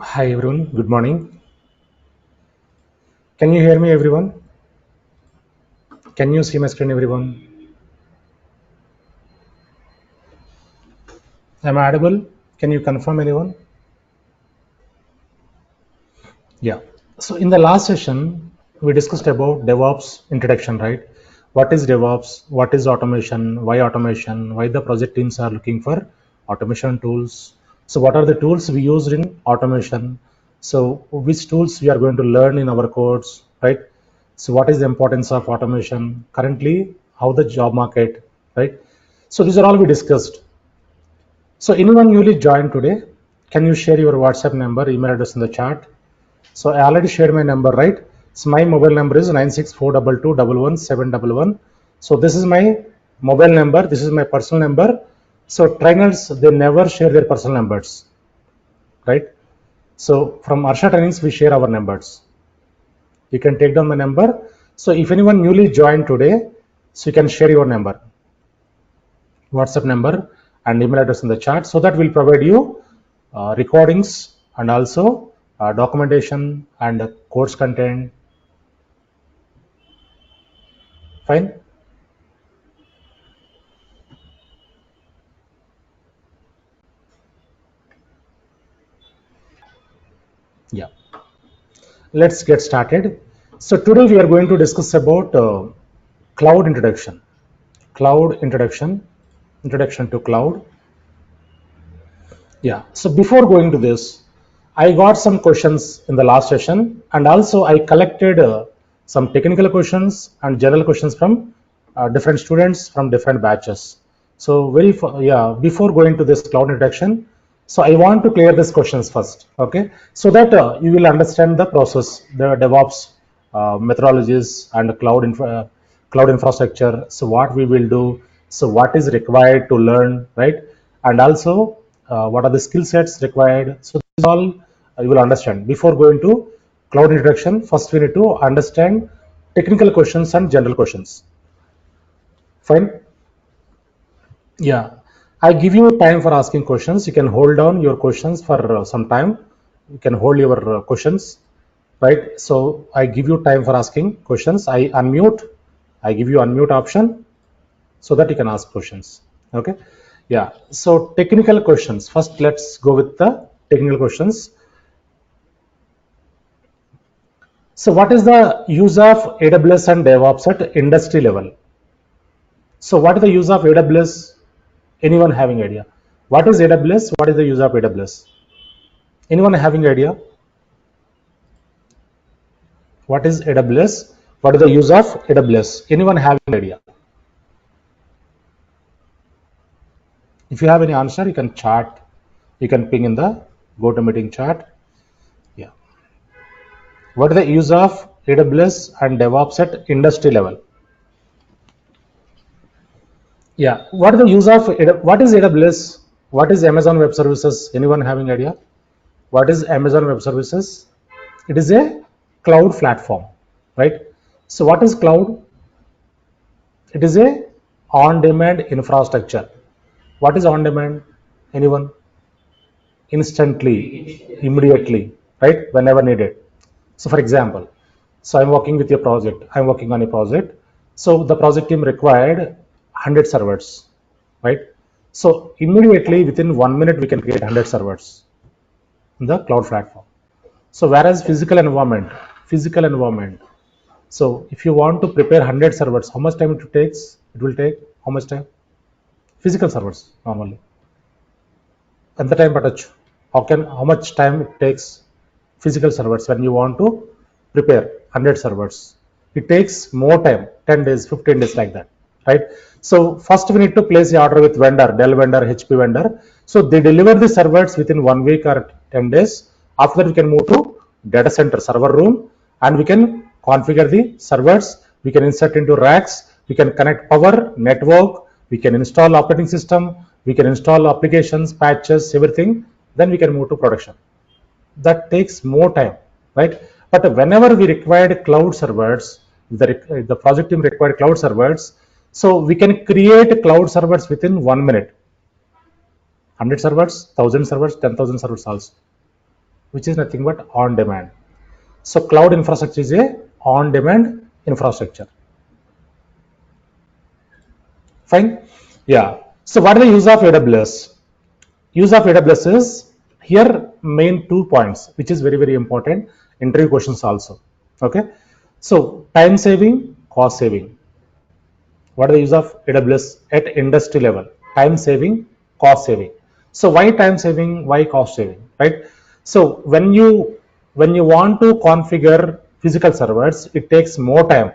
Hi everyone, good morning. Can you hear me everyone? Can you see my screen everyone? Am I audible? Can you confirm anyone? Yeah. So in the last session, we discussed about DevOps introduction, right? What is DevOps? What is automation? Why automation? Why the project teams are looking for automation tools? So what are the tools we used in automation? So which tools we are going to learn in our course, right? So what is the importance of automation currently? How the job market, right? So these are all we discussed. So anyone newly joined today, can you share your WhatsApp number, email address in the chat? So I already shared my number, right? So my mobile number is 9642211711. So this is my mobile number. This is my personal number. So trainers, they never share their personal numbers, right? So from Harsha trainings, we share our numbers. You can take down my number. So if anyone newly joined today, so you can share your number, WhatsApp number and email address in the chat, so that we'll provide you recordings and also documentation and course content. Fine. Yeah, let's get started. So today we are going to discuss about cloud introduction. Cloud introduction, introduction to cloud. Yeah. So before going to this, I got some questions in the last session, and also I collected some technical questions and general questions from different students from different batches. So before going to this cloud introduction, so I want to clear these questions first, okay? So that you will understand the process, the DevOps methodologies and cloud infrastructure. So what we will do, so what is required to learn, right? And also what are the skill sets required. So this is all you will understand. Before going to cloud introduction, first we need to understand technical questions and general questions. Fine. Yeah, I give you time for asking questions. You can hold down your questions for some time. You can hold your questions, right? So I give you time for asking questions. I unmute. I give you unmute option so that you can ask questions. Okay. Yeah. So technical questions. First, let's go with the technical questions. So what is the use of AWS and DevOps at industry level? So what is the use of AWS? Anyone having idea? What is AWS? What is the use of AWS? Anyone having idea? What is AWS? What is the use of AWS? Anyone having idea? If you have any answer, you can chat. You can ping in the GoToMeeting chat. Yeah. What is the use of AWS and DevOps at industry level? Yeah. What is the use of what is AWS? What is Amazon Web Services? Anyone having idea? What is Amazon Web Services? It is a cloud platform, right? So what is cloud? It is a on-demand infrastructure. What is on-demand? Anyone? Instantly, immediately, right? Whenever needed. So for example, so I'm working with a project. I'm working on a project. So the project team required 100 servers, right? So immediately within 1 minute we can create 100 servers in the cloud platform. So whereas physical environment. So if you want to prepare 100 servers, how much time it takes? It will take how much time? Physical servers normally. At the time, how much time it takes physical servers when you want to prepare 100 servers? It takes more time, 10 days, 15 days like that, right? So first we need to place the order with vendor, Dell vendor, HP vendor. So they deliver the servers within 1 week or 10 days. After that, we can move to data center server room and we can configure the servers. We can insert into racks. We can connect power, network. We can install operating system. We can install applications, patches, everything. Then we can move to production. That takes more time, right? But whenever we required cloud servers, the project team required cloud servers, so we can create cloud servers within 1 minute. 100 servers, 1000 servers, 10,000 servers also. which is nothing but on demand. So cloud infrastructure is a on demand infrastructure. Fine. Yeah. So what is the use of AWS? Use of AWS is here main 2 points, which is very, very important. Interview questions also. Okay. So time saving, cost saving. What is the use of AWS at industry level? Time saving, cost saving. So why time saving? Why cost saving? Right. So when you want to configure physical servers, it takes more time.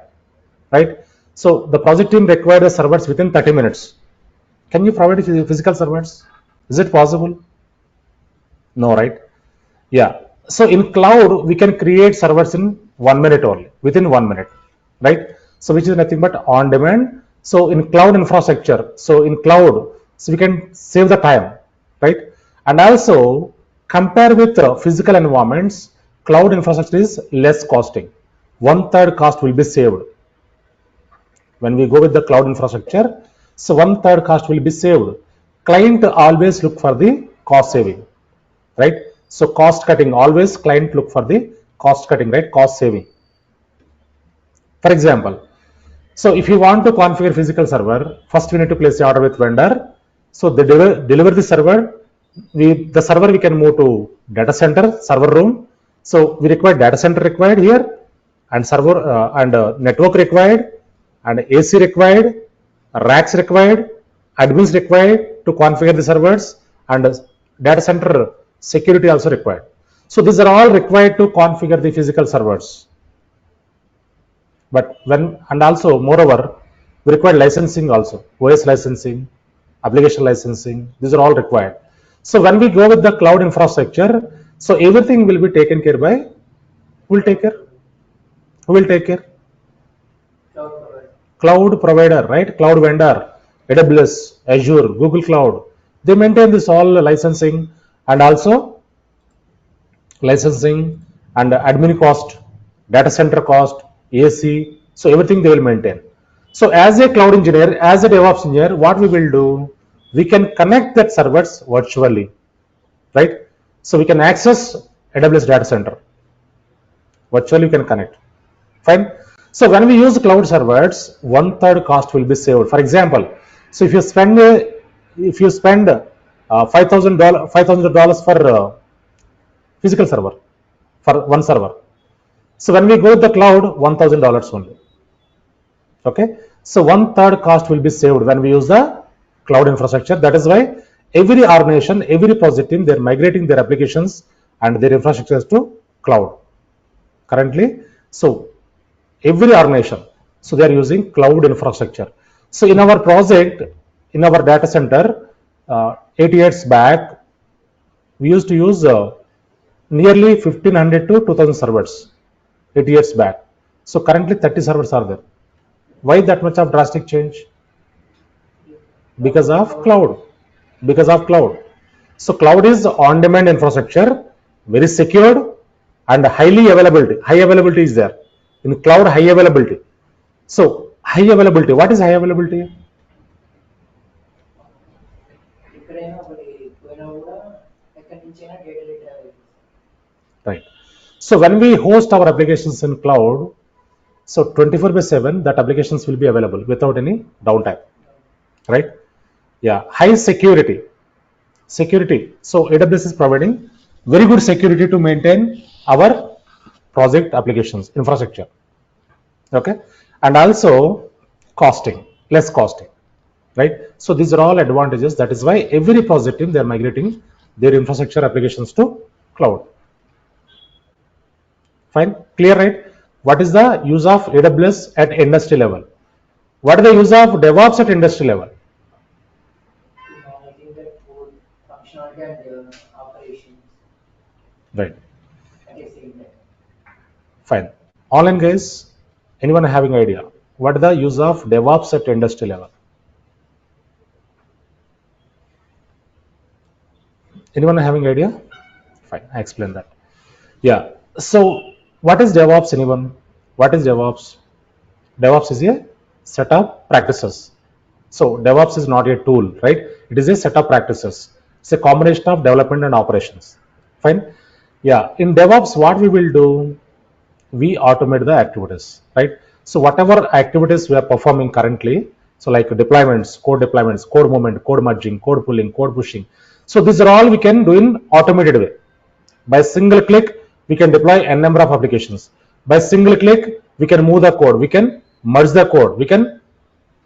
Right. So the project team requires the servers within 30 minutes. Can you provide physical servers? Is it possible? No, right? Yeah. So in cloud, we can create servers in 1 minute only, within 1 minute, right? So which is nothing but on demand. So in cloud infrastructure, so in cloud, so we can save the time, right? And also compare with physical environments, cloud infrastructure is less costing. 1/3 cost will be saved when we go with the cloud infrastructure. So 1/3 cost will be saved. Client always look for the cost saving, right? So cost cutting, always client look for the cost cutting, right? Cost saving. For example, so if you want to configure physical server, first we need to place the order with vendor. So they deliver the server. The server we can move to data center, server room. So we require data center required here, and server and network required, and AC required, racks required, admins required to configure the servers, and data center security also required. So these are all required to configure the physical servers. But when, and also moreover, we require licensing also, OS licensing, application licensing, these are all required. So when we go with the cloud infrastructure, so everything will be taken care by, who will take care? Who will take care? Cloud provider, right? Cloud vendor, AWS, Azure, Google Cloud, they maintain this all licensing, and also licensing and admin cost, data center cost, AC, so everything they will maintain. So as a cloud engineer, as a DevOps engineer, what we will do, we can connect that servers virtually, right? So we can access AWS data center virtually, we can connect. Fine. So when we use cloud servers, 1/3 cost will be saved. For example, so if you spend $5,000 for physical server, for one server. So when we go to the cloud, $1,000 only. Okay. So 1/3 cost will be saved when we use the cloud infrastructure. That is why every organization, every project team, they're migrating their applications and their infrastructures to cloud currently. So every organization, so they are using cloud infrastructure. So in our project, in our data center, 8 years back, we used to use nearly 1500 to 2000 servers 8 years back. So currently 30 servers are there. Why that much of drastic change? Because of cloud. Because of cloud. So cloud is on-demand infrastructure, very secured and highly availability. High availability is there. In cloud, high availability. So high availability. What is high availability? Right. So when we host our applications in cloud, so 24/7 that applications will be available without any downtime, right? Yeah, high security. Security. So AWS is providing very good security to maintain our project applications infrastructure. Okay, and also costing, less costing, right? So these are all advantages. That is why every project team, they are migrating their infrastructure applications to cloud. Fine, clear, right? What is the use of AWS at industry level? What is the use of DevOps at industry level? Managing the whole functionality and operations Right. at the same time. Fine. Online guys, anyone having idea? What is the use of DevOps at industry level? Anyone having idea? Fine, I explain that. Yeah. So what is DevOps, anyone? What is DevOps? DevOps is a set of practices. So DevOps is not a tool, right? It is a set of practices. It's a combination of development and operations. Fine. Yeah, in DevOps, what we will do, we automate the activities, right? So whatever activities we are performing currently, so like deployments, code movement, code merging, code pulling, code pushing. So these are all we can do in automated way. By single click, we can deploy n number of applications. By single click, we can move the code, we can merge the code, we can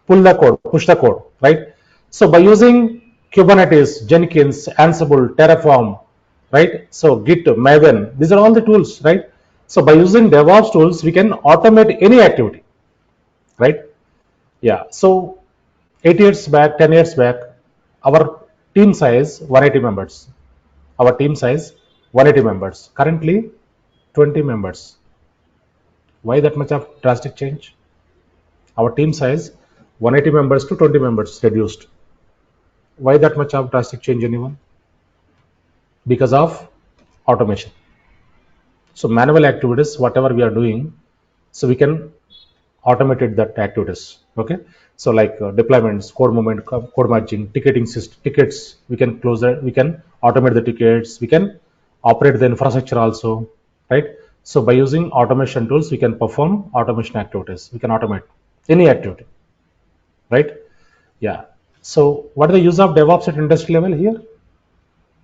pull the code, push the code, right? So by using Kubernetes, Jenkins, Ansible, Terraform, right? So Git, Maven, these are all the tools, right? So by using DevOps tools, we can automate any activity, right? Yeah. So 8 years back, 10 years back, our team size 180 members. Our team size 180 members. Currently 20 members. Why that much of drastic change? Our team size 180 members to 20 members reduced. Why that much of drastic change, anyone? Because of automation. So manual activities, whatever we are doing, so we can automate that activities. Okay. So like deployments, code movement, code merging, ticketing system, tickets, we can close that, we can automate the tickets, we can operate the infrastructure also, right? So by using automation tools, we can perform automation activities. We can automate any activity, right? Yeah. So what is the use of DevOps at industry level here?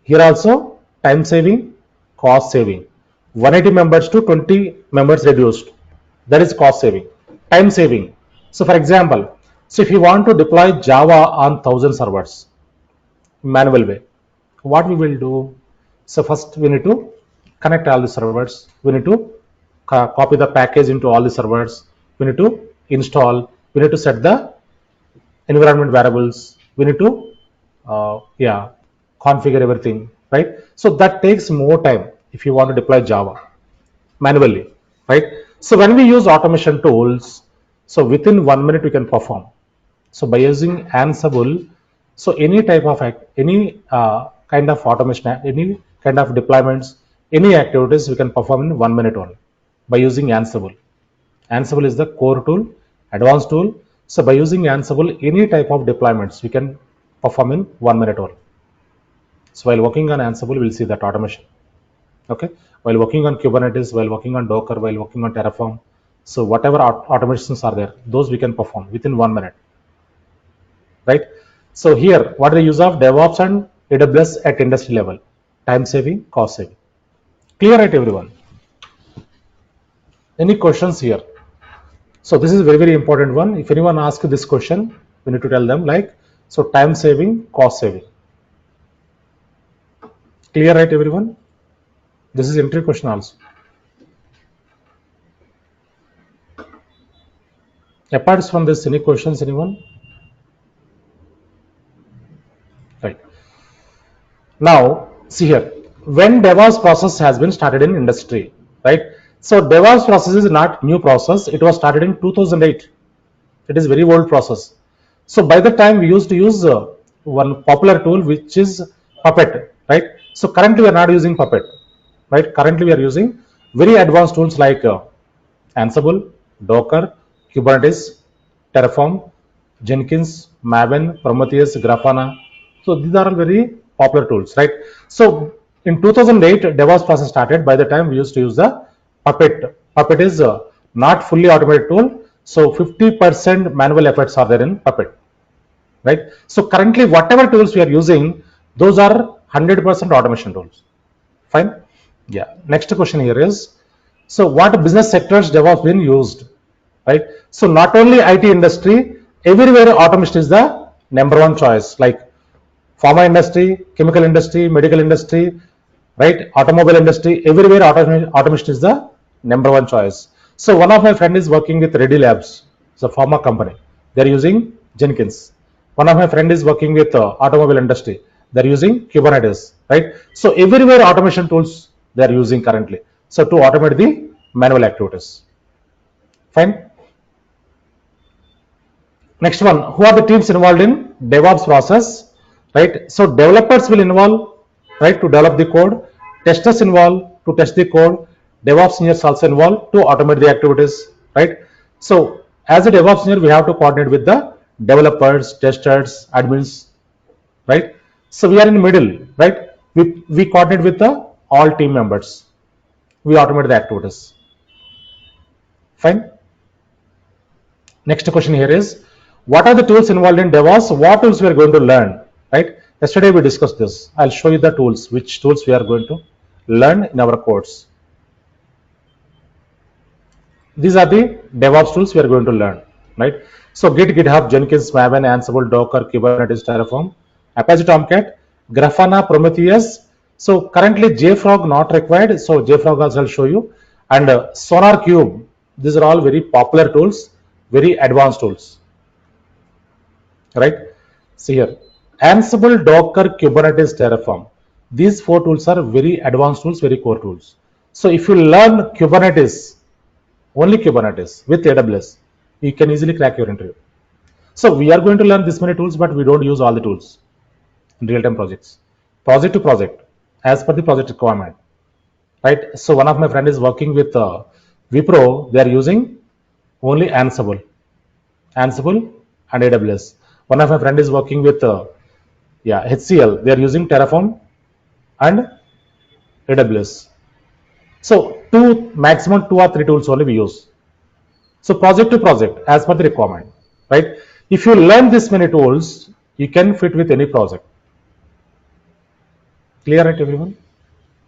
Here also time saving, cost saving. 180 members to 20 members reduced. That is cost saving. Time saving. So for example, so if you want to deploy Java on 1000 servers, manual way, what we will do? So first we need to connect all the servers. We need to copy the package into all the servers. We need to install. We need to set the environment variables. We need to yeah, configure everything, right? So that takes more time if you want to deploy Java manually, right? So when we use automation tools, so within 1 minute we can perform. So by using Ansible, so any type of any kind of automation, any kind of deployments, any activities we can perform in 1 minute only by using Ansible. Ansible is the core tool, advanced tool. So by using Ansible, any type of deployments we can perform in 1 minute only. So while working on Ansible, we'll see that automation. Okay. While working on Kubernetes, while working on Docker, while working on Terraform, so whatever automations are there, those we can perform within 1 minute, right? So here, what is the use of DevOps and AWS at industry level? Time saving, cost saving. Clear, right, everyone? Any questions here? So this is a very, very important one. If anyone asks this question, we need to tell them like, so time saving, cost saving. Clear, right, everyone? This is entry question also. Apart from this, any questions, anyone? Right. Now, see here, when DevOps process has been started in industry, right? So DevOps process is not new process. It was started in 2008. It is very old process. So by the time we used to use one popular tool, which is Puppet, right? So currently we are not using Puppet, right? Currently we are using very advanced tools like Ansible, Docker, Kubernetes, Terraform, Jenkins, Maven, Prometheus, Grafana. So these are all very popular tools, right? So in 2008, DevOps process started. By the time we used to use the Puppet. Puppet is not fully automated tool. So 50% manual efforts are there in Puppet, right? So currently, whatever tools we are using, those are 100% automation tools. Fine. Yeah. Next question here is, so what business sectors DevOps been used, right? So not only IT industry, everywhere automation is the number one choice. Like pharma industry, chemical industry, medical industry, right? Automobile industry, everywhere automation is the number one choice. So one of my friend is working with Reddy Labs, it's a pharma company. They're using Jenkins. One of my friend is working with automobile industry. They're using Kubernetes, right? So everywhere automation tools they're using currently. So to automate the manual activities. Fine. Next one, who are the teams involved in DevOps process, right? So developers will involve, right, to develop the code. Testers involved to test the code. DevOps engineers also involved to automate the activities, right? So as a DevOps engineer, we have to coordinate with the developers, testers, admins, right? So we are in the middle, right? We coordinate with the all team members. we automate the activities. Fine. Next question here is, what are the tools involved in DevOps? What tools we are going to learn, right? Yesterday we discussed this. I'll show you the tools, which tools we are going to learn in our course. These are the DevOps tools we are going to learn, right? So Git, GitHub, Jenkins, Maven, Ansible, Docker, Kubernetes, Terraform, Apache Tomcat, Grafana, Prometheus. So currently JFrog not required. So JFrog also I'll show you. And Sonar Cube. These are all very popular tools, very advanced tools, right? See here, Ansible, Docker, Kubernetes, Terraform. These 4 tools are very advanced tools, very core tools. So if you learn Kubernetes, only Kubernetes with AWS, you can easily crack your interview. So we are going to learn this many tools, but we don't use all the tools in real-time projects. Project to project, as per the project requirement, right? So one of my friend is working with Wipro. They are using only Ansible and AWS. One of my friend is working with HCL. They are using Terraform and AWS. So maximum 2 or 3 tools only we use. So project to project, as per the requirement, right? If you learn this many tools, you can fit with any project. Clear, right, everyone?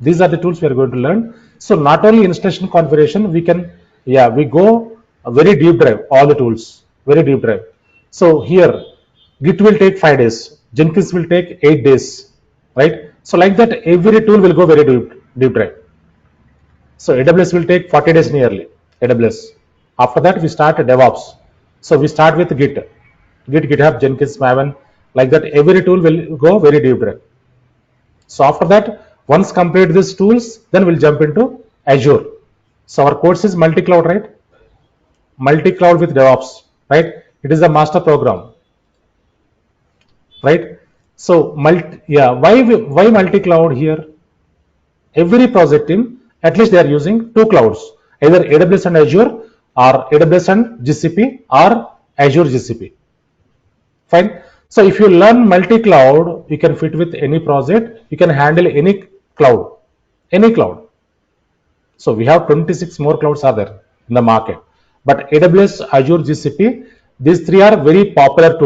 These are the tools we are going to learn. So not only installation configuration, we go a very deep dive, all the tools, very deep dive. So here, Git will take 5 days, Jenkins will take 8 days, right? So like that, every tool will go very deep dive. So AWS will take 40 days nearly, AWS. After that, we start DevOps. So we start with Git, GitHub, Jenkins, Maven, like that. Every tool will go very deep dive. So after that, once complete these tools, then we'll jump into Azure. So our course is MultiCloud, right? MultiCloud with DevOps, right? It is a master program, right? So why MultiCloud here? Every project team, at least they are using 2 clouds, either AWS and Azure, or AWS and GCP, or Azure GCP. Fine. So if you learn multi-cloud, you can fit with any project. You can handle any cloud, any cloud. So we have 26 more clouds are there in the market. But AWS, Azure, GCP, these 3 are very popular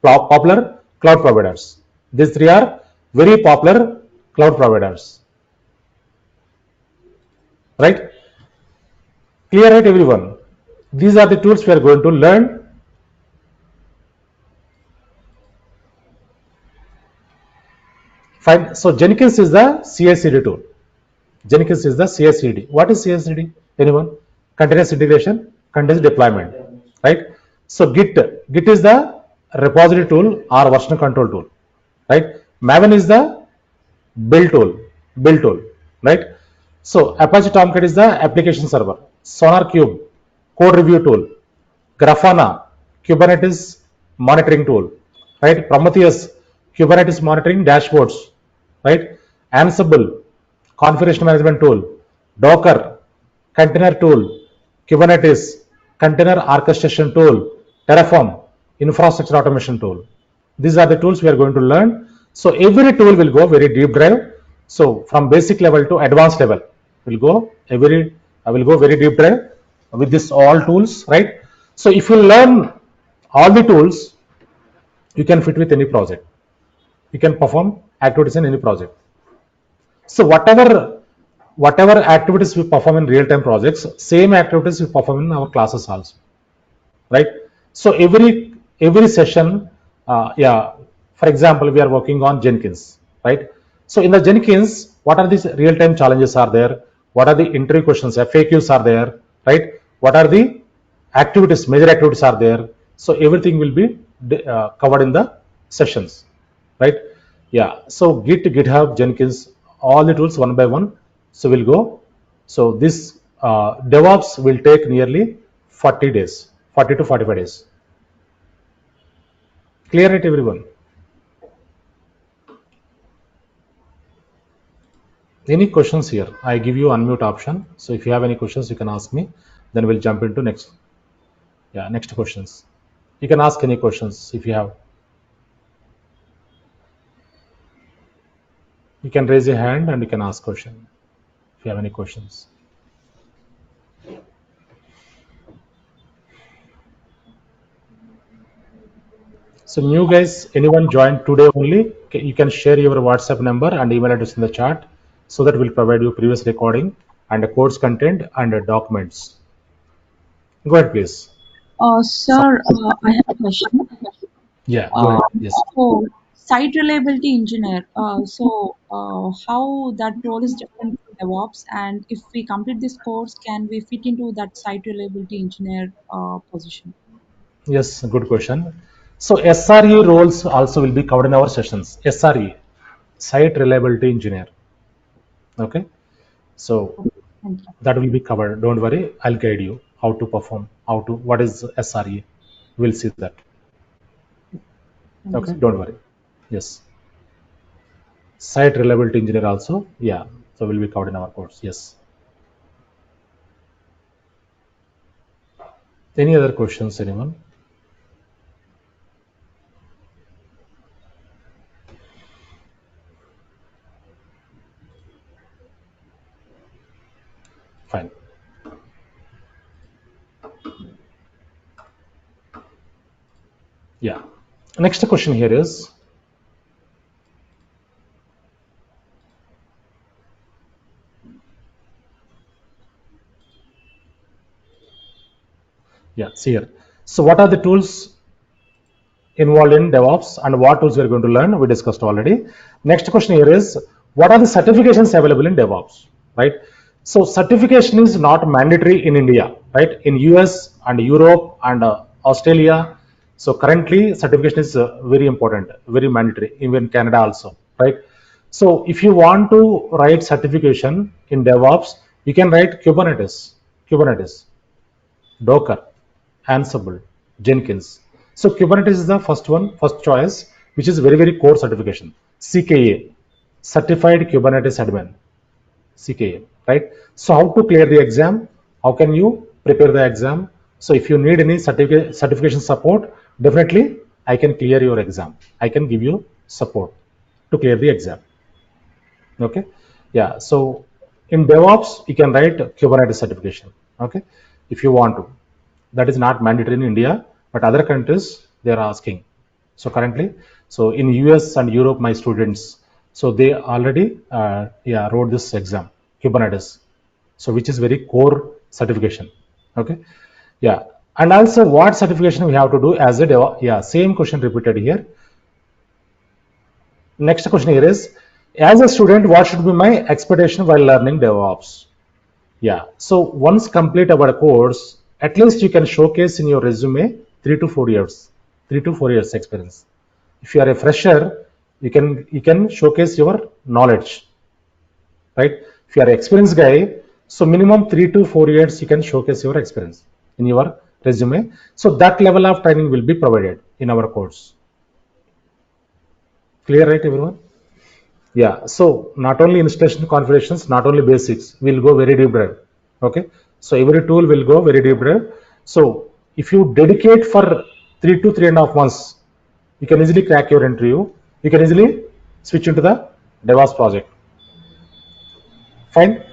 cloud providers. These 3 are very popular cloud providers. Right? Clear, right, everyone? These are the tools we are going to learn. Fine. So Jenkins is the CI/CD tool. Jenkins is the CI/CD. What is CI/CD? Anyone? Continuous integration, continuous deployment, right? So Git is the repository tool or version control tool, right? Maven is the build tool, right? So Apache Tomcat is the application server. Sonar Cube, code review tool. Grafana, Kubernetes monitoring tool, right? Prometheus, Kubernetes monitoring dashboards, right? Ansible, configuration management tool. Docker, container tool. Kubernetes, container orchestration tool. Terraform, infrastructure automation tool. These are the tools we are going to learn. So every tool will go very deep dive. So from basic level to advanced level, I will go very deep dive with this all tools, right? So if you learn all the tools, you can fit with any project. You can perform activities in any project. So whatever activities we perform in real-time projects, same activities we perform in our classes also, right? So every session, for example, we are working on Jenkins, right? So in the Jenkins, what are these real-time challenges are there? What are the interview questions? FAQs are there, right? What are the activities, major activities are there? So everything will be covered in the sessions, right? Yeah. So Git, GitHub, Jenkins, all the tools one by one. So we'll go. So this DevOps will take nearly 40 days, 40 to 45 days. Clear it, everyone? Any questions here? I give you unmute option. So if you have any questions, you can ask me. Then we'll jump into next. Yeah, next questions. You can ask any questions if you have. You can raise your hand and you can ask question if you have any questions. So new guys, anyone joined today only, you can share your WhatsApp number and email address in the chat so that we'll provide you previous recording and the course content and the documents. Go ahead, please. So, Sir, I have a question. yeah, go Uh, ahead. Yes. so, site reliability engineer. How that role is different from DevOps, and if we complete this course, can we fit into that site reliability engineer position? Yes, good question. So SRE roles also will be covered in our sessions. SRE, Site Reliability Engineer. Okay. So Okay, thank you. that will be covered. Don't worry. I'll guide you how to perform, what is SRE. We'll see that. Thank you, Okay. sir. Don't worry. Yes. Site Reliability Engineer also. Yeah. So will be covered in our course. Yes. Any other questions, anyone? Fine. Yeah. Next question here is, yeah, see here. So what are the tools involved in DevOps and what tools we are going to learn? We discussed already. Next question here is, what are the certifications available in DevOps? Right. So certification is not mandatory in India, right? In US and Europe and Australia. So currently certification is very important, very mandatory, even Canada also, right? So if you want to write certification in DevOps, you can write Kubernetes, Docker, Ansible, Jenkins. So Kubernetes is the first one, first choice, which is very, very core certification. CKA, Certified Kubernetes Admin, CKA, right? So how to clear the exam? How can you prepare the exam? So if you need any certification support, definitely I can clear your exam. I can give you support to clear the exam. Okay. Yeah. So in DevOps, you can write Kubernetes certification. Okay. If you want to, that is not mandatory in India, but other countries they are asking. So currently, so in US and Europe, my students, so they already yeah, wrote this exam, Kubernetes. So which is very core certification. Okay. Yeah. And also what certification we have to do as a DevOps? Yeah, same question repeated here. Next question here is, as a student, what should be my expectation while learning DevOps? Yeah, so once complete our course, at least you can showcase in your resume 3 to 4 years, 3 to 4 years experience. If you are a fresher, you can showcase your knowledge, right? If you are an experienced guy, so minimum 3 to 4 years you can showcase your experience in your resume. So that level of training will be provided in our course. Clear, right, everyone? Yeah, so not only installation configurations, not only basics, we'll go very deep dive. Okay, so every tool will go very deep dive. So if you dedicate for 3 to 3.5 months, you can easily crack your interview. You can easily switch into the DevOps project. Fine.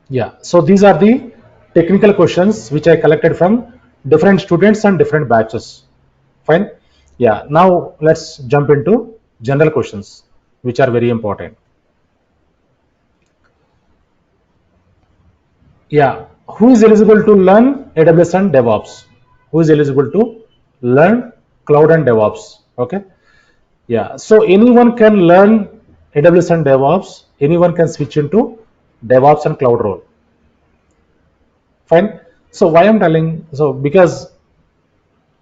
Yeah, so these are the technical questions which I collected from different students and different batches. Fine. Yeah, now let's jump into general questions which are very important. Yeah, who is eligible to learn AWS and DevOps? Who is eligible to learn cloud and DevOps? Okay. Yeah, so anyone can learn AWS and DevOps. Anyone can switch into DevOps and cloud role. Fine. So why I'm telling, so because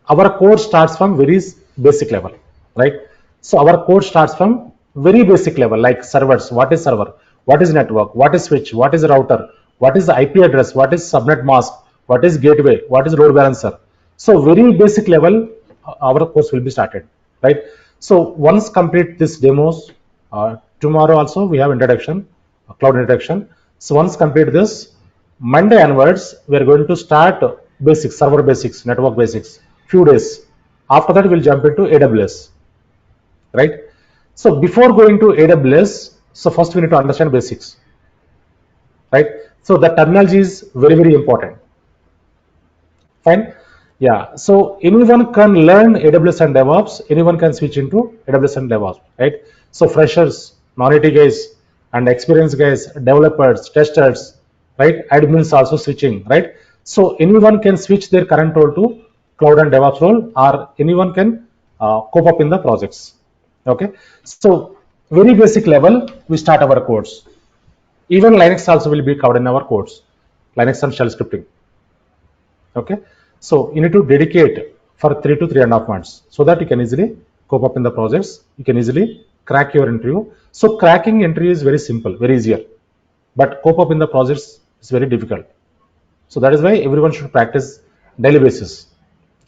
our course starts from very basic level, right? So our course starts from very basic level, like servers. What is server? What is network? What is switch? What is router? What is the IP address? What is subnet mask? What is gateway? What is load balancer? So very basic level, our course will be started, right? So once complete this demos, tomorrow also we have introduction, cloud introduction. So once complete this, Monday onwards, we are going to start basics, server basics, network basics, few days. After that, we'll jump into AWS, right? So before going to AWS, so first we need to understand basics, right? So the terminology is very, very important. Fine. Yeah, so anyone can learn AWS and DevOps. Anyone can switch into AWS and DevOps, right? So freshers, non-IT guys, and experienced guys, developers, testers, right? Admins also switching, right? So anyone can switch their current role to cloud and DevOps role, or anyone can cope up in the projects. Okay, so very basic level, we start our course. Even Linux also will be covered in our course, Linux and shell scripting. Okay, so you need to dedicate for 3 to 3.5 months so that you can easily cope up in the projects, you can easily crack your interview. So cracking interview is very simple, very easier, but cope up in the projects is very difficult. So that is why everyone should practice daily basis,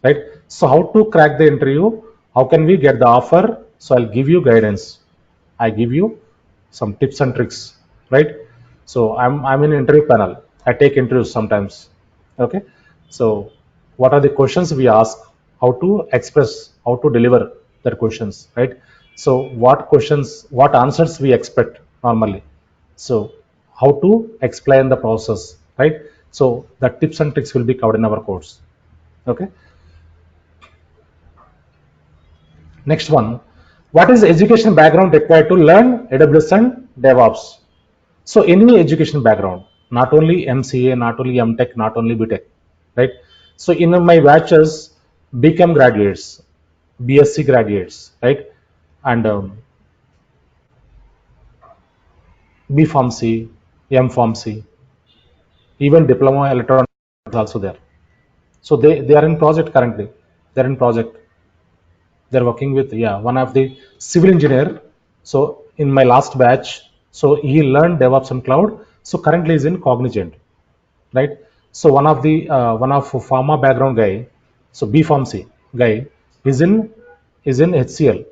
right? So how to crack the interview, how can we get the offer? So I'll give you guidance, I give you some tips and tricks, right? So I'm in interview panel, I take interviews sometimes. Okay, so what are the questions we ask, how to express, how to deliver their questions, right? So what questions, what answers we expect normally, so how to explain the process, right? So the tips and tricks will be covered in our course. Okay, next one, what is the education background required to learn AWS and DevOps? So any education background, not only MCA, not only MTech, not only BTech, right? So in my batches, BCom graduates, BSc graduates, right? And B Pharmacy, M Pharmacy, even diploma electronics is also there. So they are in project currently. They're in project. They're working with, yeah, one of the civil engineer. So in my last batch, so he learned DevOps and cloud. So currently is in Cognizant, right? So one of pharma background guy, so B Pharmacy guy is in HCL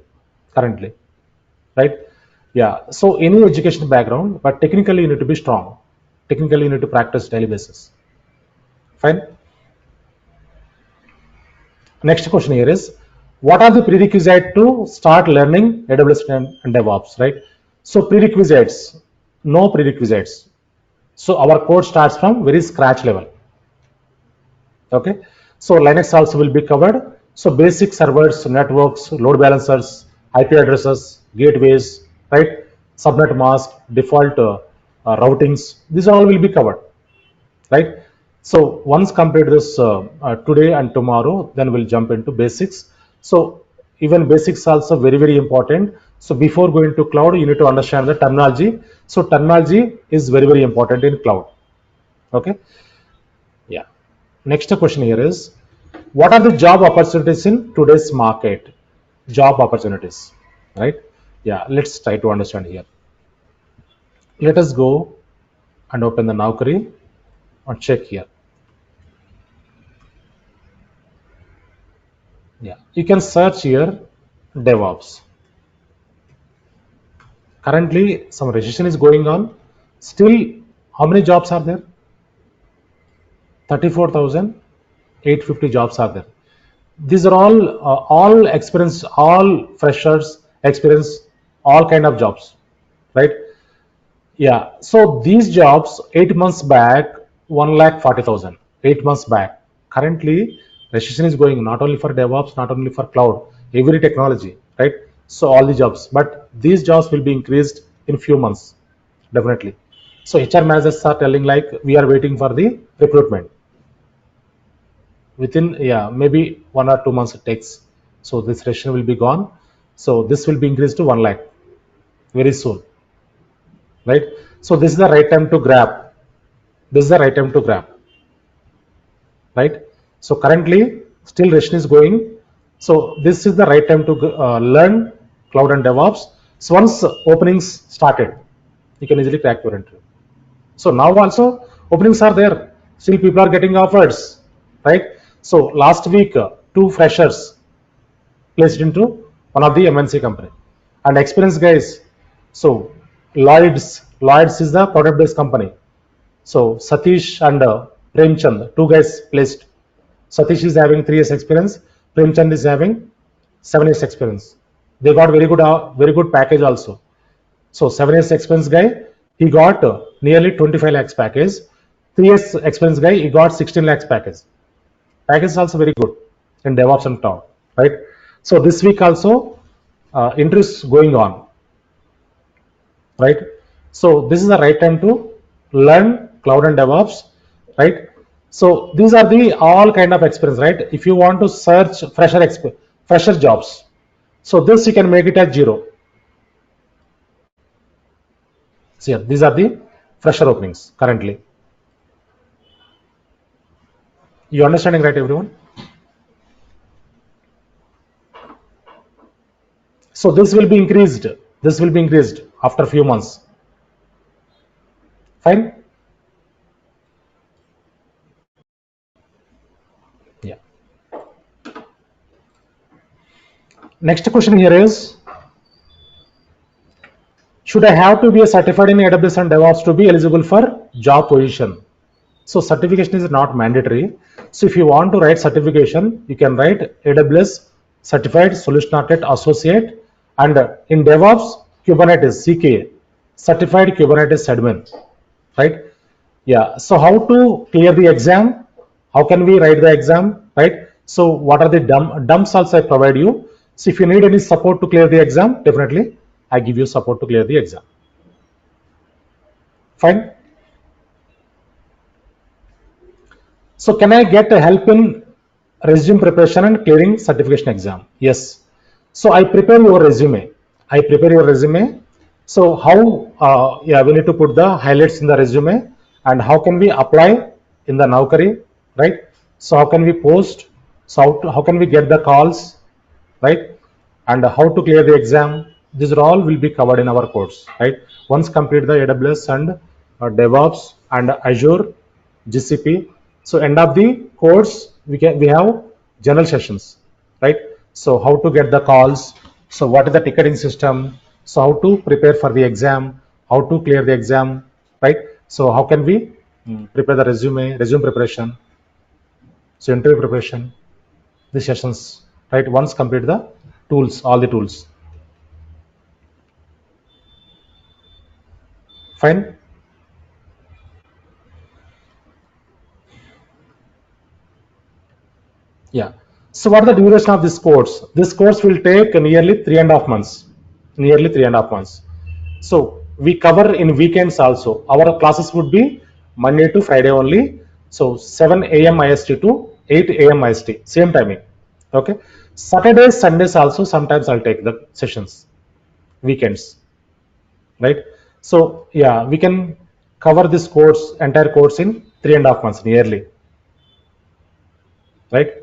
currently, right? Yeah, so any education background, but technically you need to be strong, technically you need to practice daily basis. Fine. Next question here is, what are the prerequisites to start learning AWS and DevOps, right? So prerequisites, no prerequisites. So our code starts from very scratch level. Okay, so Linux also will be covered. So basic servers, networks, load balancers, IP addresses, gateways, right? Subnet mask, default routings. These all will be covered, right? So once complete this today and tomorrow, then we'll jump into basics. So even basics also very important. So before going to cloud, you need to understand the terminology. So terminology is very important in cloud. Okay, yeah. Next question here is, what are the job opportunities in today's market? Job opportunities, right? Yeah, let's try to understand here. Let us go and open the Naukri and check here. Yeah, you can search here DevOps. Currently, some registration is going on. Still, how many jobs are there? 34,850 jobs are there. These are all experience, all freshers, experience, all kind of jobs, right? Yeah. So these jobs 8 months back, 1,40,000. 8 months back. Currently, registration is going not only for DevOps, not only for cloud, every technology, right? So all the jobs, but these jobs will be increased in few months, definitely. So HR managers are telling like we are waiting for the recruitment. Within, yeah, maybe 1 or 2 months it takes. So this registration will be gone. So this will be increased to 1 lakh very soon, right? So this is the right time to grab. This is the right time to grab, right? So currently still registration is going. So this is the right time to learn cloud and DevOps. So once openings started, you can easily crack your interview. So now also openings are there, still people are getting offers, right? So last week two freshers placed into one of the MNC company and experienced guys. So Lloyd's is the product based company. So Satish and Premchand, two guys placed. Satish is having 3 years experience. Premchand is having 7 years experience. They got very good package also. So 7 years experience guy, he got nearly 25 lakhs package. 3 years experience guy, he got 16 lakhs package. Package is also very good in DevOps and cloud, right? So this week also interest going on, right? So this is the right time to learn cloud and DevOps, right? So these are the all kind of experience, right? If you want to search fresher jobs, so this you can make it as 0. So yeah, these are the fresher openings currently. You understanding, right, everyone? So this will be increased. This will be increased after a few months. Fine. Yeah. Next question here is, should I have to be a certified in AWS and DevOps to be eligible for job position? So certification is not mandatory. So if you want to write certification, you can write AWS Certified Solution Architect Associate, and in DevOps, Kubernetes CK, Certified Kubernetes Admin, right? Yeah. So how to clear the exam? How can we write the exam, right? So what are the dumps also I provide you. So if you need any support to clear the exam, definitely I give you support to clear the exam. Fine. So can I get help in resume preparation and clearing certification exam? Yes. So I prepare your resume. I prepare your resume. So how, yeah, we need to put the highlights in the resume, and how can we apply in the Naukri, right? So how can we post? So how can we get the calls, right? And how to clear the exam? These are all will be covered in our course, right? Once complete the AWS and DevOps and Azure, GCP. So end of the course, we have general sessions, right? So how to get the calls? So what is the ticketing system? So how to prepare for the exam? How to clear the exam, right? So how can we prepare the resume preparation? So interview preparation, the sessions, right? Once complete the tools, all the tools. Fine. Yeah. So what are the duration of this course? This course will take nearly 3.5 months. Nearly 3.5 months. So we cover in weekends also. Our classes would be Monday to Friday only. So 7 a.m. IST to 8 a.m. IST, same timing. Okay. Saturdays, Sundays also sometimes I'll take the sessions. Weekends, right? So yeah, we can cover this course, entire course in 3.5 months nearly, right?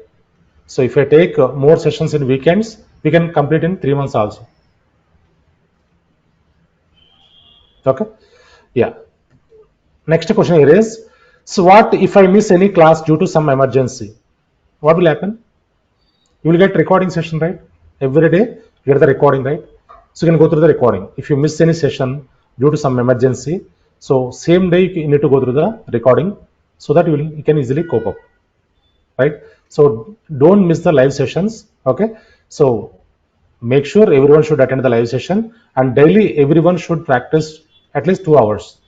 So if I take more sessions in weekends, we can complete in 3 months also. Okay. Yeah. Next question here is, so what if I miss any class due to some emergency? What will happen? You will get recording session, right? Every day you get the recording, right? So you can go through the recording. If you miss any session due to some emergency, so same day you need to go through the recording, so that you can easily cope up, right? So don't miss the live sessions. Okay. So make sure everyone should attend the live session, and daily everyone should practice at least 2 hours,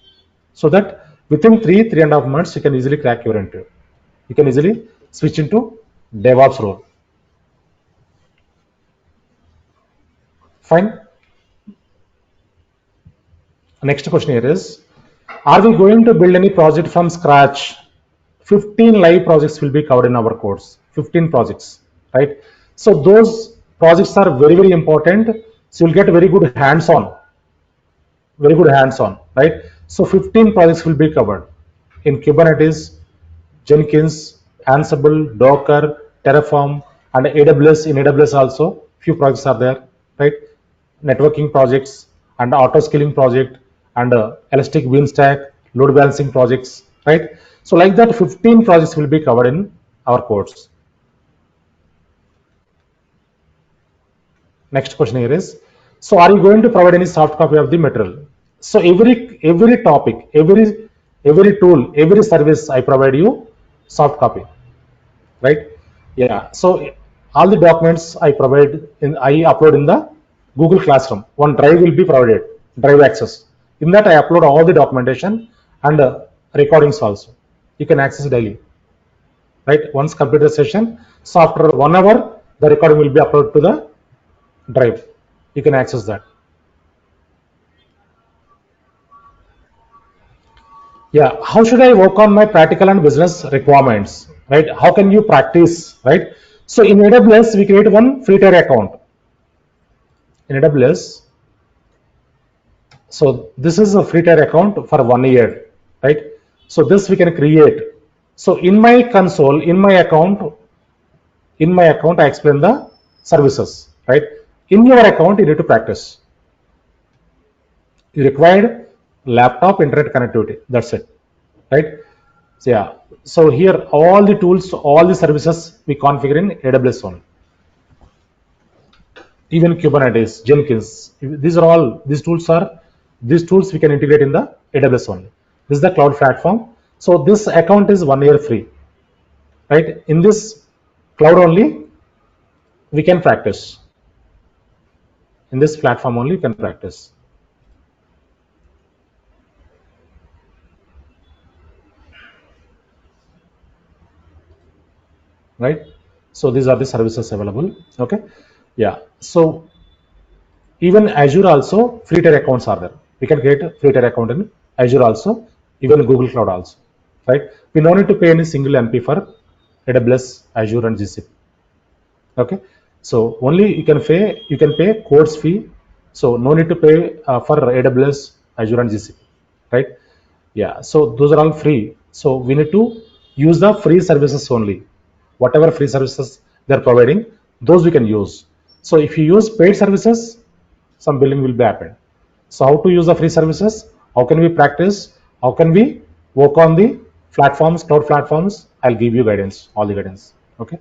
so that within 3.5 months you can easily crack your interview. You can easily switch into DevOps role. Fine. Next question here is, are we going to build any project from scratch? 15 live projects will be covered in our course. 15 projects, right? So those projects are very, very important. So you'll get very good hands-on, right? So 15 projects will be covered in Kubernetes, Jenkins, Ansible, Docker, Terraform, and AWS. In AWS also, few projects are there, right? Networking projects and auto scaling project and Elastic Beanstalk, load balancing projects, right? So like that, 15 projects will be covered in our course. Next question here is, so are you going to provide any soft copy of the material? So every topic, every tool, every service I provide you soft copy, right? Yeah. So all the documents I upload in the Google Classroom. One drive will be provided, drive access. In that I upload all the documentation and recordings also. You can access daily, right? Once complete the session, so after 1 hour, the recording will be uploaded to the drive. You can access that. Yeah, how should I work on my practical and business requirements, right? How can you practice, right? So in AWS, we create one free tier account. In AWS, so this is a free tier account for 1 year, right? So this we can create. So in my console, I explain the services, right? In your account, you need to practice. You required laptop, internet connectivity. That's it, right? So yeah. So here, all the tools, all the services we configure in AWS only. Even Kubernetes, Jenkins. These tools we can integrate in the AWS only. This is the cloud platform. So this account is 1 year free, right? In this cloud only, we can practice. In this platform only, you can practice. Right? So these are the services available. Okay. Yeah. So even Azure also free tier accounts are there. We can create a free tier account in Azure also, even Google Cloud also. Right? We no need to pay any single MP for AWS, Azure, and GCP. Okay. So only you can pay course fee. So no need to pay for AWS, Azure, and GCP. Right? Yeah. So those are all free. So we need to use the free services only. Whatever free services they're providing, those we can use. So if you use paid services, some billing will be happened. So how to use the free services? How can we practice? How can we work on the platforms, cloud platforms? I'll give you guidance, all the guidance. Okay.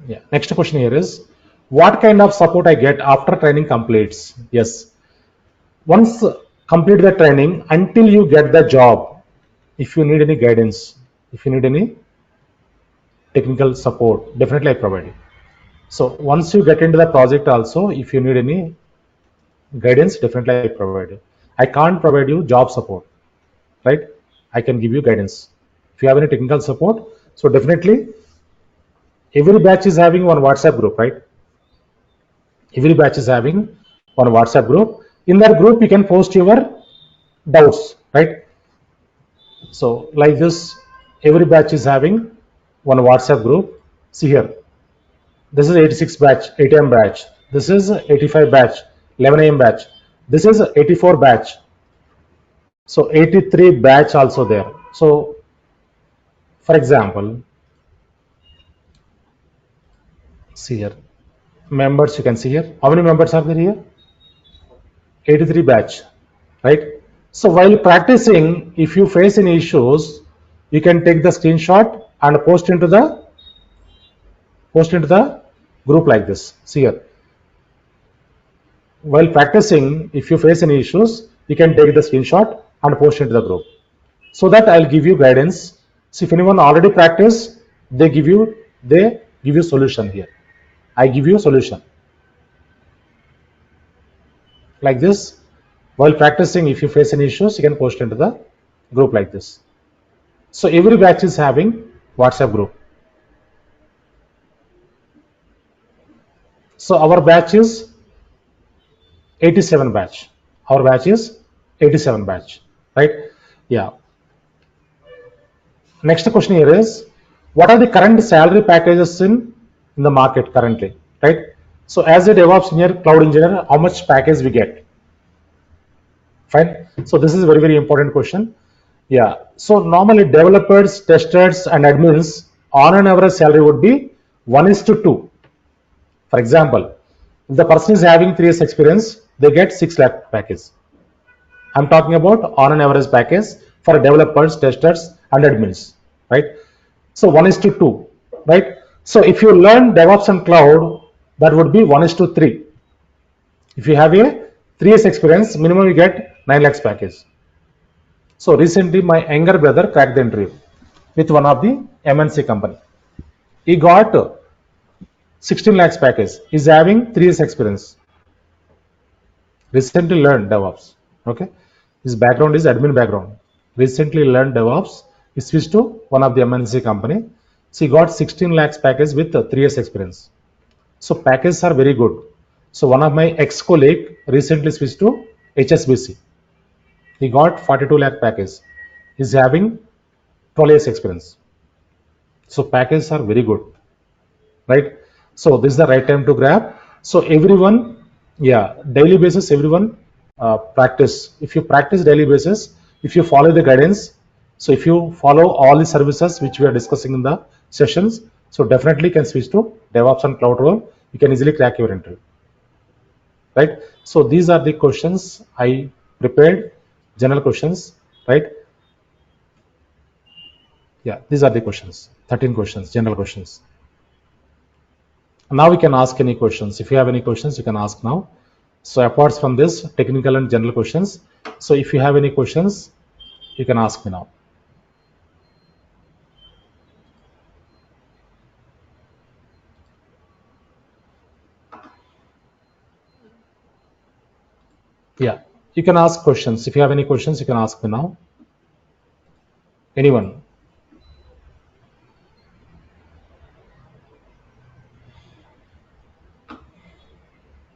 Yeah. Next question here is, what kind of support I get after training completes? Yes. Once complete the training, until you get the job, if you need any guidance, if you need any technical support, definitely I provide it. So once you get into the project also, if you need any guidance, definitely I provide it. I can't provide you job support, right? I can give you guidance. If you have any technical support, so definitely every batch is having one WhatsApp group, right? Every batch is having one WhatsApp group. In that group, you can post your doubts, right? So like this, every batch is having one WhatsApp group. See here, this is 86 batch, 8 a.m. batch. This is 85 batch, 11 a.m. batch. This is 84 batch. So 83 batch also there. So for example, see here, members you can see here. How many members are there here? 83 batch, right? So while practicing, if you face any issues, you can take the screenshot and post into the group like this. See here. While practicing, if you face any issues, you can take the screenshot and post into the group. So that I'll give you guidance. So if anyone already practiced, they give you solution here. I give you a solution. Like this. While practicing, if you face any issues, you can post into the group like this. So every batch is having WhatsApp group. So our batch is 87 batch. Our batch is 87 batch, right? Yeah. Next question here is, what are the current salary packages in the market currently, right? So as a DevOps engineer, cloud engineer, how much package we get? Fine. So this is a very, very important question. Yeah. So normally developers, testers, and admins on an average salary would be 1:2. For example, if the person is having 3 years experience, they get 6 lakh package. I'm talking about on an average package for developers, testers, and admins, right? So 1:2, right? So if you learn DevOps and cloud, that would be 1:3. If you have a 3 years experience, minimum you get 9 lakhs package. So recently, my younger brother cracked the interview with one of the MNC company. He got 16 lakhs package. He's having 3 years experience. Recently learned DevOps. Okay, his background is admin background. recently learned DevOps. He switched to one of the MNC company. So he got 16 lakhs package with 3 years experience. So packages are very good. So one of my ex-colleague recently switched to HSBC. He got 42 lakh package. He's having 12 years experience. So packages are very good, right? So this is the right time to grab. So everyone, yeah, daily basis, everyone practice. If you practice daily basis, if you follow the guidance, so if you follow all the services which we are discussing in the sessions, so definitely can switch to DevOps and cloud role. You can easily crack your interview, right? So these are the questions I prepared, general questions, right? Yeah, these are the questions, 13 questions, general questions. Now we can ask any questions. If you have any questions, you can ask now. So apart from this, technical and general questions. So if you have any questions, you can ask me now. Yeah, you can ask questions. If you have any questions, you can ask me now. Anyone?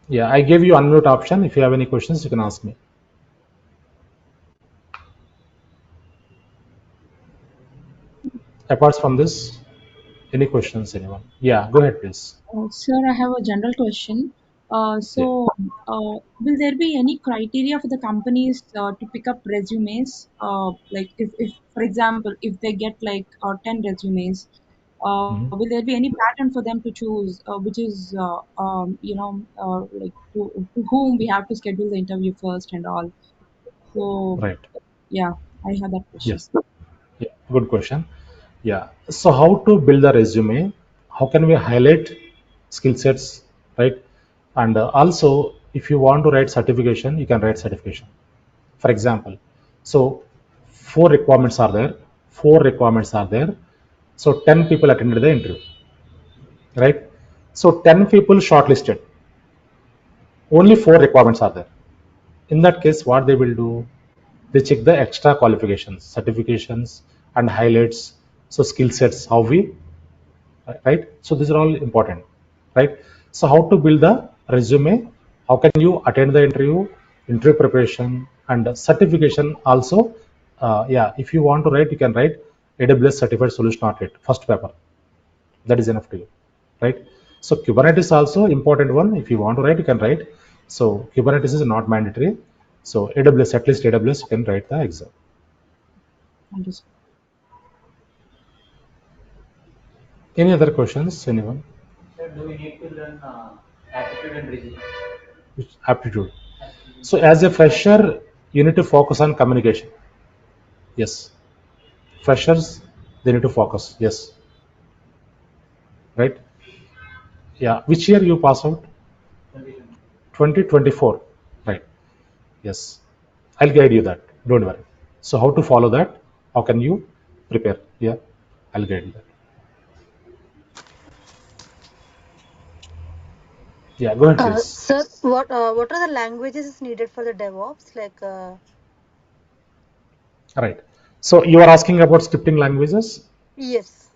Yeah, I gave you unmute option. If you have any questions, you can ask me. Apart from this, any questions, anyone? Yeah, go ahead, please. Sir, I have a general question. Yeah. Will there be any criteria for the companies to pick up resumes? Like, if, for example, if they get like 10 resumes, Mhm. will there be any pattern for them to choose, which is, like to whom we have to schedule the interview first and all? So, Right. yeah, I have that question. Yes. Yeah, good question. Yeah. So how to build a resume? How can we highlight skill sets, right? And also, if you want to write certification, you can write certification. For example, so four requirements are there. Four requirements are there. So 10 people attended the interview, right? So 10 people shortlisted. Only four requirements are there. In that case, what they will do? They check the extra qualifications, certifications, and highlights. So skill sets, how we, right? So these are all important, right? So how to build the resume? How can you attend the interview preparation, and certification also? Yeah, if you want to write, you can write AWS certified solution architect first paper. That is enough to you, right? So Kubernetes also important one. If you want to write, you can write. So Kubernetes is not mandatory. So AWS, at least AWS, you can write the exam. Thank you, sir. Any other questions? Anyone? Sir, do we need to learn aptitude and reasoning? Which aptitude? So as a fresher, you need to focus on communication. Yes. Freshers, they need to focus. Yes. Right? Yeah. Which year you pass out? 2024. Right. Yes. I'll guide you that. Don't worry. So how to follow that? How can you prepare? Yeah. I'll guide you that. Yeah. Go ahead, please. Sir, what are the languages needed for the DevOps? Right. So you are asking about scripting languages? Yes.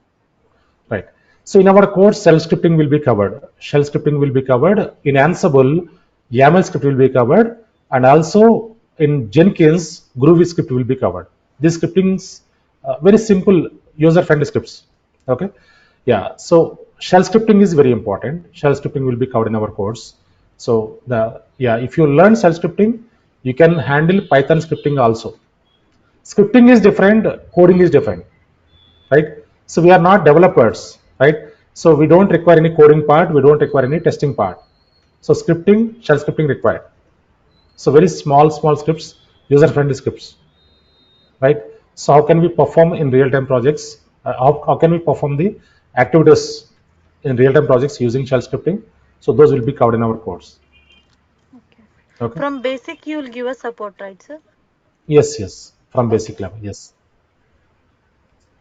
Right. So in our course, shell scripting will be covered. Shell scripting will be covered. In Ansible, YAML script will be covered. And also in Jenkins, Groovy script will be covered. These scriptings, very simple user-friendly scripts. Okay. Yeah. So shell scripting is very important. Shell scripting will be covered in our course. So if you learn shell scripting, you can handle Python scripting also. Scripting is different, coding is different, right? So we are not developers, right? So we don't require any coding part, we don't require any testing part. So scripting, shell scripting required. So very small scripts, user-friendly scripts, right? So how can we perform in real-time projects? How can we perform the activities in real-time projects using shell scripting? So those will be covered in our course. Okay. Okay. From basic, you will give us support, right, sir? Yes. From Okay. basic level, yes.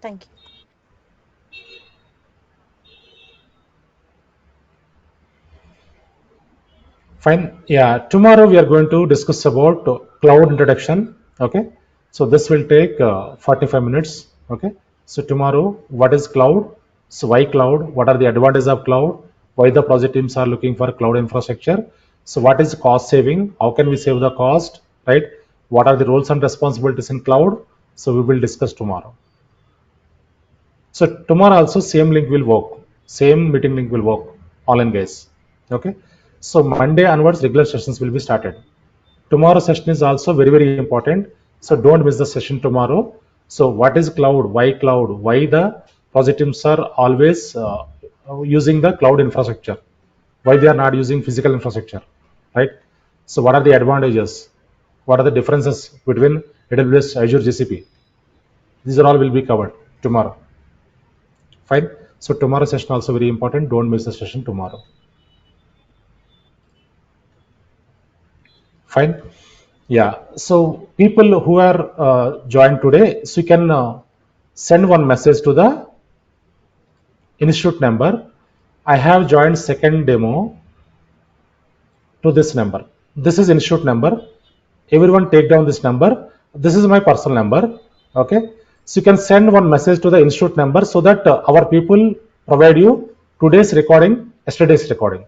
Thank you. Fine. Yeah. Tomorrow we are going to discuss about cloud introduction. Okay. So this will take 45 minutes. Okay. So tomorrow, what is cloud? So why cloud? What are the advantages of cloud? Why the project teams are looking for cloud infrastructure? So what is cost saving? How can we save the cost? Right? What are the roles and responsibilities in cloud? So we will discuss tomorrow. So tomorrow also same link will work. Same meeting link will work. Online guys. Okay. So Monday onwards regular sessions will be started. Tomorrow session is also very, very important. So don't miss the session tomorrow. So what is cloud? Why cloud? Why the project teams are always using the cloud infrastructure? Why they are not using physical infrastructure? Right? So what are the advantages? What are the differences between AWS, Azure, GCP? These are all will be covered tomorrow. Fine. So tomorrow session also very important. Don't miss the session tomorrow. Fine. Yeah. So people who are joined today, so you can send one message to the institute number. I have joined second demo to this number. This is institute number. Everyone take down this number. This is my personal number. Okay. So you can send one message to the institute number so that our people provide you today's recording, yesterday's recording.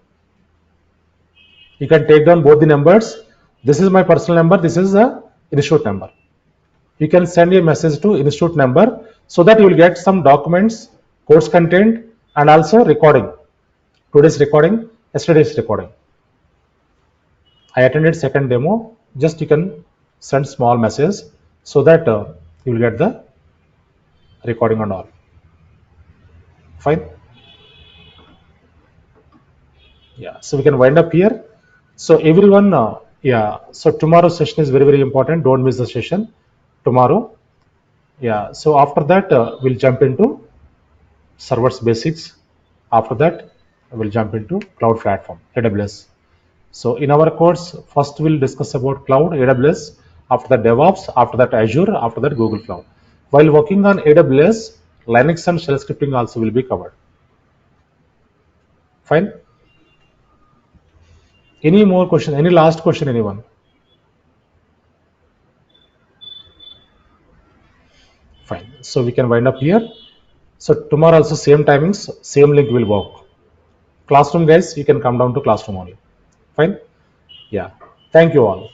You can take down both the numbers. This is my personal number. This is the institute number. You can send a message to institute number so that you will get some documents, course content, and also recording. Today's recording, yesterday's recording. I attended second demo. Just you can send small message so that you will get the recording and all. Fine. Yeah. So we can wind up here. So everyone, yeah. So tomorrow's session is very, very important. Don't miss the session tomorrow. Yeah. So after that, we'll jump into servers basics. After that, we'll jump into cloud platform, AWS. So in our course, first we'll discuss about cloud, AWS, after that DevOps, after that Azure, after that Google Cloud. While working on AWS, Linux and shell scripting also will be covered. Fine. Any more question? Any last question, anyone? Fine. So we can wind up here. So tomorrow also same timings, same link will work. Classroom guys, you can come down to classroom only. Fine. Yeah. Thank you all.